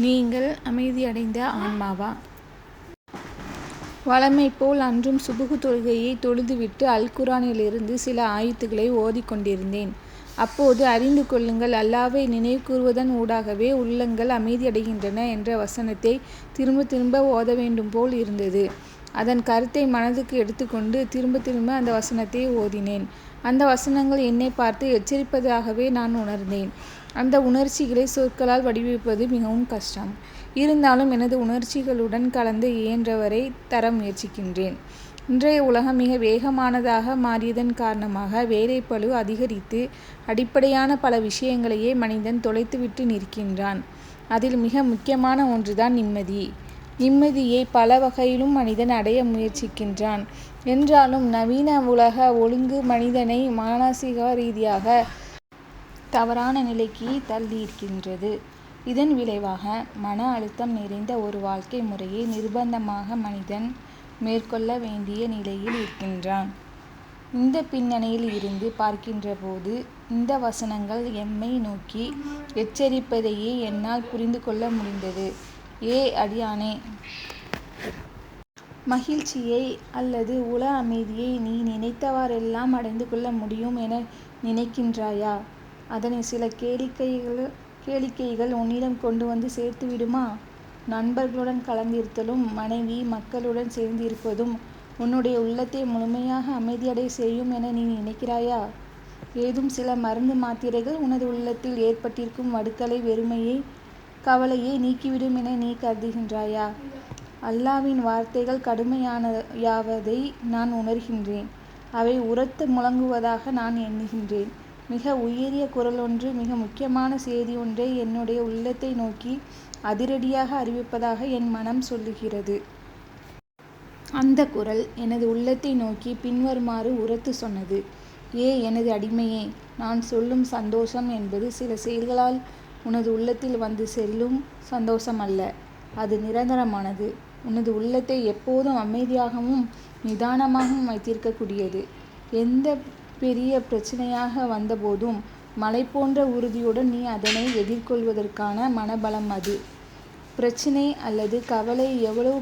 நீங்கள் அமைதியடைந்த ஆன்மாவா? வழமை போல் அன்றும் சுபுகு தொழுகையை தொழுதுவிட்டு அல்குரானிலிருந்து சில ஆயத்துக்களை ஓதிக்கொண்டிருந்தேன். அப்போது அறிந்து கொள்ளுங்கள், அல்லாஹ்வை நினைவுகூருவதன் ஊடாகவே உள்ளங்கள் அமைதியடைகின்றன என்ற வசனத்தை திரும்ப திரும்ப ஓத வேண்டும் போல் இருந்தது. அதன் கருத்தை மனதுக்கு எடுத்துக்கொண்டு திரும்ப திரும்ப அந்த வசனத்தை ஓதினேன். அந்த வசனங்கள் என்னை பார்த்து எச்சரிப்பதாகவே நான் உணர்ந்தேன். அந்த உணர்ச்சிகளை சொற்களால் வடிவமைப்பது மிகவும் கஷ்டம். இருந்தாலும் எனது உணர்ச்சிகளுடன் கலந்து இயன்றவரை தர முயற்சிக்கின்றேன். இன்றைய உலகம் மிக வேகமானதாக மாறியதன் காரணமாக வேலைப்பளு அதிகரித்து அடிப்படையான பல விஷயங்களையே மனிதன் தொலைத்துவிட்டு நிற்கின்றான். அதில் மிக முக்கியமான ஒன்றுதான் நிம்மதி. நிம்மதியை பல வகையிலும் மனிதன் அடைய முயற்சிக்கின்றான். என்றாலும் நவீன உலக ஒழுங்கு மனிதனை மானசீக ரீதியாக தவறான நிலைக்கு தள்ளியிருக்கின்றது. இதன் விளைவாக மன அழுத்தம் நிறைந்த ஒரு வாழ்க்கை முறையை நிர்பந்தமாக மனிதன் மேற்கொள்ள வேண்டிய நிலையில் இருக்கின்றான். இந்த பின்னணியில் இருந்து பார்க்கின்ற போது இந்த வசனங்கள் எம்மை நோக்கி எச்சரிப்பதையே என்னால் புரிந்து கொள்ள முடிந்தது. ஏ அடியானே! மகிழ்ச்சியை அல்லது உள அமைதியை நீ நினைத்தவாறெல்லாம் அடைந்து கொள்ள முடியும் என நினைக்கின்றாயா? அதனை சில கேளிக்கைகள் உன்னிடம் கொண்டு வந்து சேர்த்து விடுமா? நண்பர்களுடன் கலந்திருத்தலும் மனைவி மக்களுடன் சேர்ந்திருப்பதும் உன்னுடைய உள்ளத்தை முழுமையாக அமைதியடை செய்யும் என நீ நினைக்கிறாயா? ஏதும் சில மருந்து மாத்திரைகள் உனது உள்ளத்தில் ஏற்பட்டிருக்கும் வடுக்களை, வெறுமையை, கவலையை நீக்கிவிடும் என நீ கருதுகின்றாயா? அல்லாஹ்வின் வார்த்தைகள் கடுமையானவையாவதை நான் உணர்கின்றேன். அவை உரத்து முழங்குவதாக நான் எண்ணுகின்றேன். மிக உயரிய குரலொன்று, மிக முக்கியமான செய்தி ஒன்றை என்னுடைய உள்ளத்தை நோக்கி அதிரடியாக அறிவிப்பதாக என் மனம் சொல்லுகிறது. அந்த குரல் எனது உள்ளத்தை நோக்கி பின்வருமாறு உரத்து சொன்னது: ஏ எனது அடிமையே! நான் சொல்லும் சந்தோஷம் என்பது சில செயல்களால் உனது உள்ளத்தில் வந்து செல்லும் சந்தோஷம் அல்ல. அது நிரந்தரமானது. உனது உள்ளத்தை எப்போதும் அமைதியாகவும் நிதானமாகவும் வைத்திருக்கக்கூடியது. எந்த பெரிய பிரச்சனையாக வந்தபோதும் மலை போன்ற உறுதியுடன் நீ அதனை எதிர்கொள்வதற்கான மனபலம் அது. பிரச்சினை அல்லது கவலை எவ்வளவு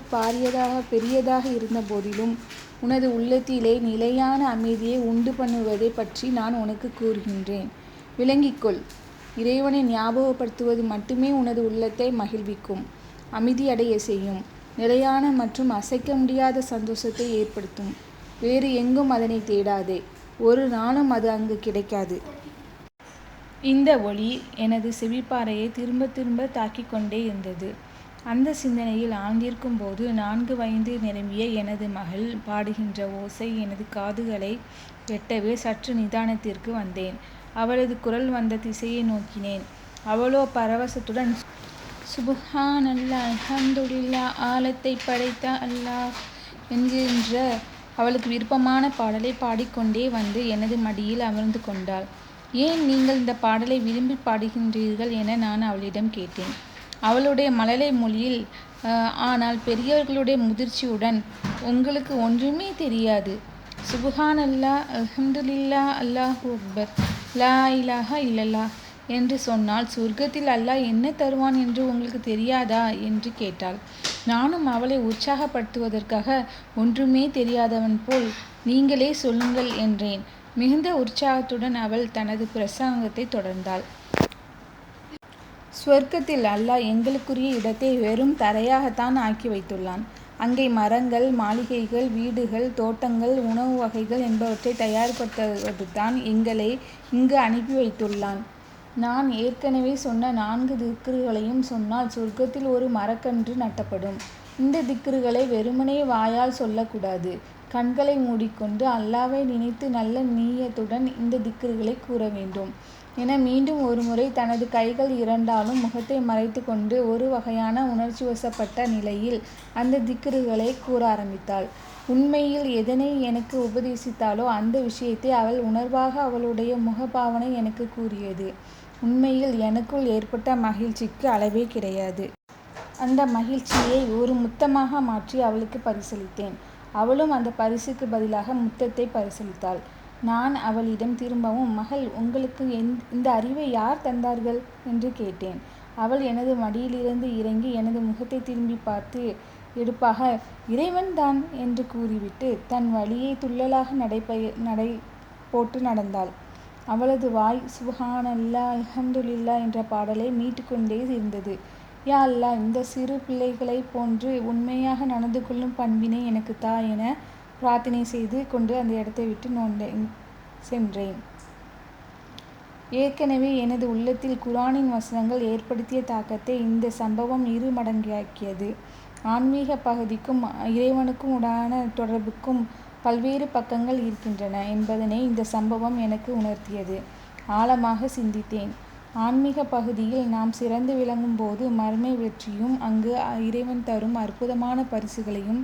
பெரியதாக இருந்த போதிலும் உனது உள்ளத்திலே நிலையான அமைதியை உண்டு பண்ணுவதை பற்றி நான் உனக்கு கூறுகின்றேன். விளங்கிக்கொள். இறைவனை ஞாபகப்படுத்துவது மட்டுமே உனது உள்ளத்தை மகிழ்விக்கும், அமைதியடைய செய்யும், நிலையான மற்றும் அசைக்க முடியாத சந்தோஷத்தை ஏற்படுத்தும். வேறு எங்கும் அதனை தேடாதே. ஒரு நாளும் அது அங்கு கிடைக்காது. இந்த ஒலி எனது செவிப்பாறையை திரும்ப திரும்ப தாக்கிக் கொண்டே இருந்தது. அந்த சிந்தனையில் ஆழ்ந்திருக்கும் போது 4 வயது நிரம்பிய எனது மகள் பாடுகின்ற ஓசை எனது காதுகளை எட்டவே சற்று நிதானத்திற்கு வந்தேன். அவளது குரல் வந்த திசையை நோக்கினேன். அவளோ பரவசத்துடன் சுப்ஹானல்லாஹ், அல்ஹம்துலில்லாஹ், ஆலத்தை படைத்த அல்லாஹ் என்கின்ற அவளுக்கு விருப்பமான பாடலை பாடிக்கொண்டே வந்து எனது மடியில் அமர்ந்து கொண்டாள். ஏன் நீங்கள் இந்த பாடலை விரும்பி பாடுகின்றீர்கள் என நான் அவளிடம் கேட்டேன். அவளுடைய மழலை மொழியில், ஆனால் பெரியவர்களுடைய முதிர்ச்சியுடன், உங்களுக்கு ஒன்றுமே தெரியாது. சுப்ஹானல்லாஹ், அல்ஹம்துலில்லாஹ், அல்லாஹு அக்பர், லா இலாஹா இல்லல்லாஹ் என்று சொன்னால் சொர்க்கத்தில் அல்லாஹ் என்ன தருவான் என்று உங்களுக்கு தெரியாதா என்று கேட்டாள். நானும் அவளை உற்சாகப்படுத்துவதற்காக ஒன்றுமே தெரியாதவன் போல், நீங்களே சொல்லுங்கள் என்றேன். மிகுந்த உற்சாகத்துடன் அவள் தனது பிரசங்கத்தை தொடர்ந்தாள். சொர்க்கத்தில் அல்லாஹ் எங்களுக்குரிய இடத்தை வெறும் தரையாகத்தான் ஆக்கி வைத்துள்ளான். அங்கே மரங்கள், மாளிகைகள், வீடுகள், தோட்டங்கள், உணவு வகைகள் என்பவற்றை தயார்படுத்துவதுதான் எங்களை இங்கு அனுப்பி வைத்துள்ளான். நான் ஏற்கனவே சொன்ன 4 திக்ருகளையும் சொன்னால் சொர்க்கத்தில் ஒரு மரக்கன்று நட்டப்படும். இந்த திக்ருகளை வெறுமனே வாயால் சொல்லக்கூடாது. கண்களை மூடிக்கொண்டு அல்லாஹ்வை நினைத்து நல்ல நீயத்துடன் இந்த திக்ருகளை கூற வேண்டும் என மீண்டும் ஒருமுறை தனது கைகள் இரண்டாலும் முகத்தை மறைத்து கொண்டு ஒரு வகையான உணர்ச்சிவசப்பட்ட நிலையில் அந்த திக்ருகளை கூற ஆரம்பித்தாள். உண்மையில் எதனை எனக்கு உபதேசித்தாளோ அந்த விஷயத்தை அவள் உணர்வாக அவளுடைய முகபாவனை எனக்கு கூறியது. உண்மையில் எனக்குள் ஏற்பட்ட மகிழ்ச்சிக்கு அளவே கிடையாது. அந்த மகிழ்ச்சியை ஒரு முத்தமாக மாற்றி அவளுக்கு பரிசளித்தேன். அவளும் அந்த பரிசுக்கு பதிலாக முத்தத்தை பரிசளித்தாள். நான் அவளிடம் திரும்பவும், மகள், உங்களுக்கு இந்த அறிவை யார் தந்தார்கள் என்று கேட்டேன். அவள் எனது மடியிலிருந்து இறங்கி எனது முகத்தை திரும்பி பார்த்து எடுப்பாக இறைவன் தான் என்று கூறிவிட்டு தன் வழியை துள்ளலாக நடை போட்டு நடந்தாள். அவளது வாய் சுப்ஹானல்லா அல்ஹம்துலில்லா என்ற பாடலை மீட்டுக்கொண்டே இருந்தது. யா அல்லாஹ், இந்த சிறு பிள்ளைகளைப் போன்று உண்மையாக நடந்து கொள்ளும் பண்பினை எனக்கு தா என பிரார்த்தனை செய்து கொண்டு அந்த இடத்தை விட்டு சென்றேன். ஏற்கனவே எனது உள்ளத்தில் குர்ஆனின் வசனங்கள் ஏற்படுத்திய தாக்கத்தை இந்த சம்பவம் 2 மடங்காக்கியது. ஆன்மீக பகுதிக்கும் இறைவனுக்கும் உடான தொடர்புக்கும் பல்வேறு பக்கங்கள் இருக்கின்றன என்பதனை இந்த சம்பவம் எனக்கு உணர்த்தியது. ஆழமாக சிந்தித்தேன். ஆன்மீக பகுதியில் நாம் சிறந்து விளங்கும் போது மறுமை வெற்றியும் அங்கு இறைவன் தரும் அற்புதமான பரிசுகளையும்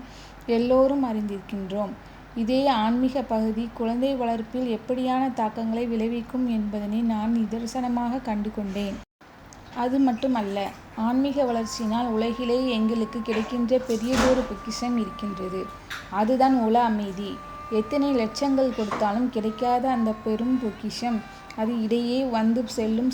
எல்லோரும் அறிந்திருக்கின்றோம். இதே ஆன்மீக பகுதி குழந்தை வளர்ப்பில் எப்படியான தாக்கங்களை விளைவிக்கும் என்பதனை நான் நிதர்சனமாக கண்டு கொண்டேன். அது மட்டுமல்ல, ஆன்மீக வளர்ச்சியினால் உலகிலேயே எங்களுக்கு கிடைக்கின்ற பெரியதொரு பொக்கிஷம் இருக்கின்றது. அதுதான் உள அமைதி. எத்தனை லட்சங்கள் கொடுத்தாலும் கிடைக்காத அந்த பெரும் பொக்கிஷம். அது இடையே வந்து செல்லும்